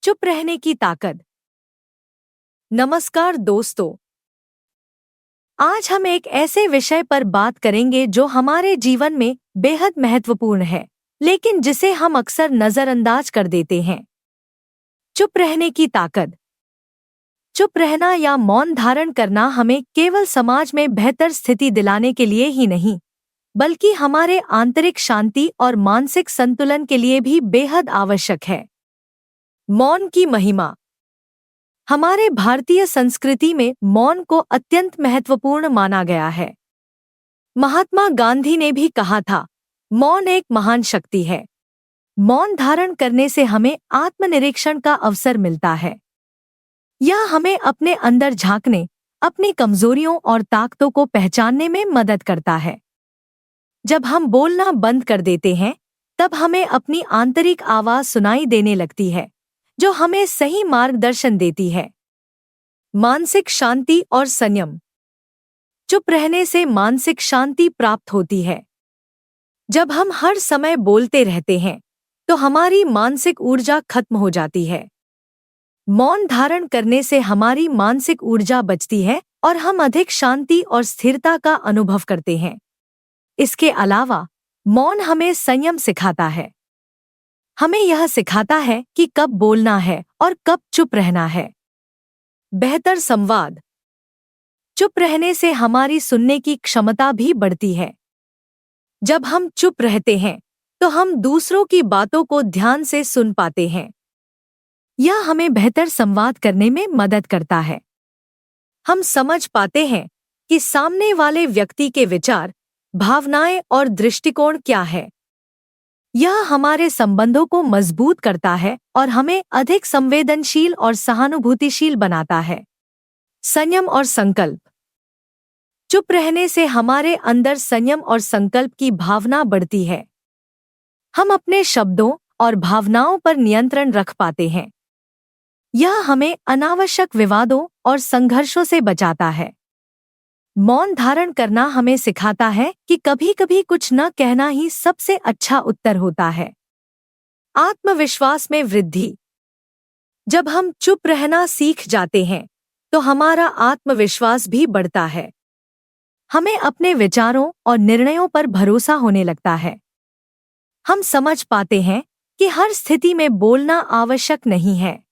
चुप रहने की ताकत। नमस्कार दोस्तों, आज हम एक ऐसे विषय पर बात करेंगे जो हमारे जीवन में बेहद महत्वपूर्ण है, लेकिन जिसे हम अक्सर नजरअंदाज कर देते हैं। चुप रहने की ताकत। चुप रहना या मौन धारण करना हमें केवल समाज में बेहतर स्थिति दिलाने के लिए ही नहीं, बल्कि हमारे आंतरिक शांति और मानसिक संतुलन के लिए भी बेहद आवश्यक है। मौन की महिमा। हमारे भारतीय संस्कृति में मौन को अत्यंत महत्वपूर्ण माना गया है। महात्मा गांधी ने भी कहा था, मौन एक महान शक्ति है। मौन धारण करने से हमें आत्मनिरीक्षण का अवसर मिलता है। यह हमें अपने अंदर झांकने, अपनी कमजोरियों और ताकतों को पहचानने में मदद करता है। जब हम बोलना बंद कर देते हैं, तब हमें अपनी आंतरिक आवाज सुनाई देने लगती है, जो हमें सही मार्गदर्शन देती है। मानसिक शांति और संयम। चुप रहने से मानसिक शांति प्राप्त होती है। जब हम हर समय बोलते रहते हैं, तो हमारी मानसिक ऊर्जा खत्म हो जाती है। मौन धारण करने से हमारी मानसिक ऊर्जा बचती है और हम अधिक शांति और स्थिरता का अनुभव करते हैं। इसके अलावा मौन हमें संयम सिखाता है। हमें यह सिखाता है कि कब बोलना है और कब चुप रहना है। बेहतर संवाद। चुप रहने से हमारी सुनने की क्षमता भी बढ़ती है। जब हम चुप रहते हैं, तो हम दूसरों की बातों को ध्यान से सुन पाते हैं। यह हमें बेहतर संवाद करने में मदद करता है। हम समझ पाते हैं कि सामने वाले व्यक्ति के विचार, भावनाएं और दृष्टिकोण क्या है। यह हमारे संबंधों को मजबूत करता है और हमें अधिक संवेदनशील और सहानुभूतिशील बनाता है। संयम और संकल्प। चुप रहने से हमारे अंदर संयम और संकल्प की भावना बढ़ती है। हम अपने शब्दों और भावनाओं पर नियंत्रण रख पाते हैं। यह हमें अनावश्यक विवादों और संघर्षों से बचाता है। मौन धारण करना हमें सिखाता है कि कभी-कभी कुछ न कहना ही सबसे अच्छा उत्तर होता है। आत्मविश्वास में वृद्धि। जब हम चुप रहना सीख जाते हैं, तो हमारा आत्मविश्वास भी बढ़ता है। हमें अपने विचारों और निर्णयों पर भरोसा होने लगता है। हम समझ पाते हैं कि हर स्थिति में बोलना आवश्यक नहीं है।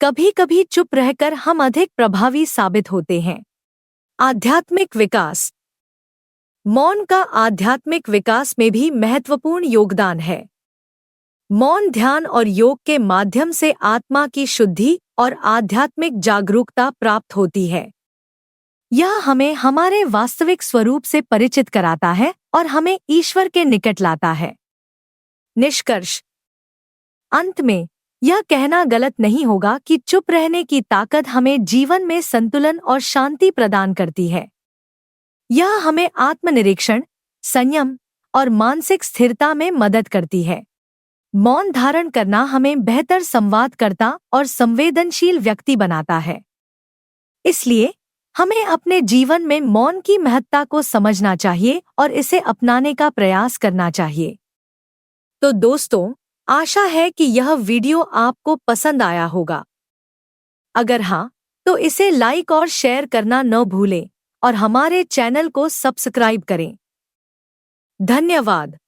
कभी-कभी चुप रहकर हम अधिक प्रभावी साबित होते हैं। आध्यात्मिक विकास। मौन का आध्यात्मिक विकास में भी महत्वपूर्ण योगदान है। मौन ध्यान और योग के माध्यम से आत्मा की शुद्धि और आध्यात्मिक जागरूकता प्राप्त होती है। यह हमें हमारे वास्तविक स्वरूप से परिचित कराता है और हमें ईश्वर के निकट लाता है। निष्कर्ष। अंत में यह कहना गलत नहीं होगा कि चुप रहने की ताकत हमें जीवन में संतुलन और शांति प्रदान करती है। यह हमें आत्मनिरीक्षण, संयम और मानसिक स्थिरता में मदद करती है। मौन धारण करना हमें बेहतर संवादकर्ता और संवेदनशील व्यक्ति बनाता है। इसलिए हमें अपने जीवन में मौन की महत्ता को समझना चाहिए और इसे अपनाने का प्रयास करना चाहिए। तो दोस्तों, आशा है कि यह वीडियो आपको पसंद आया होगा। अगर हाँ, तो इसे लाइक और शेयर करना न भूलें और हमारे चैनल को सब्सक्राइब करें। धन्यवाद।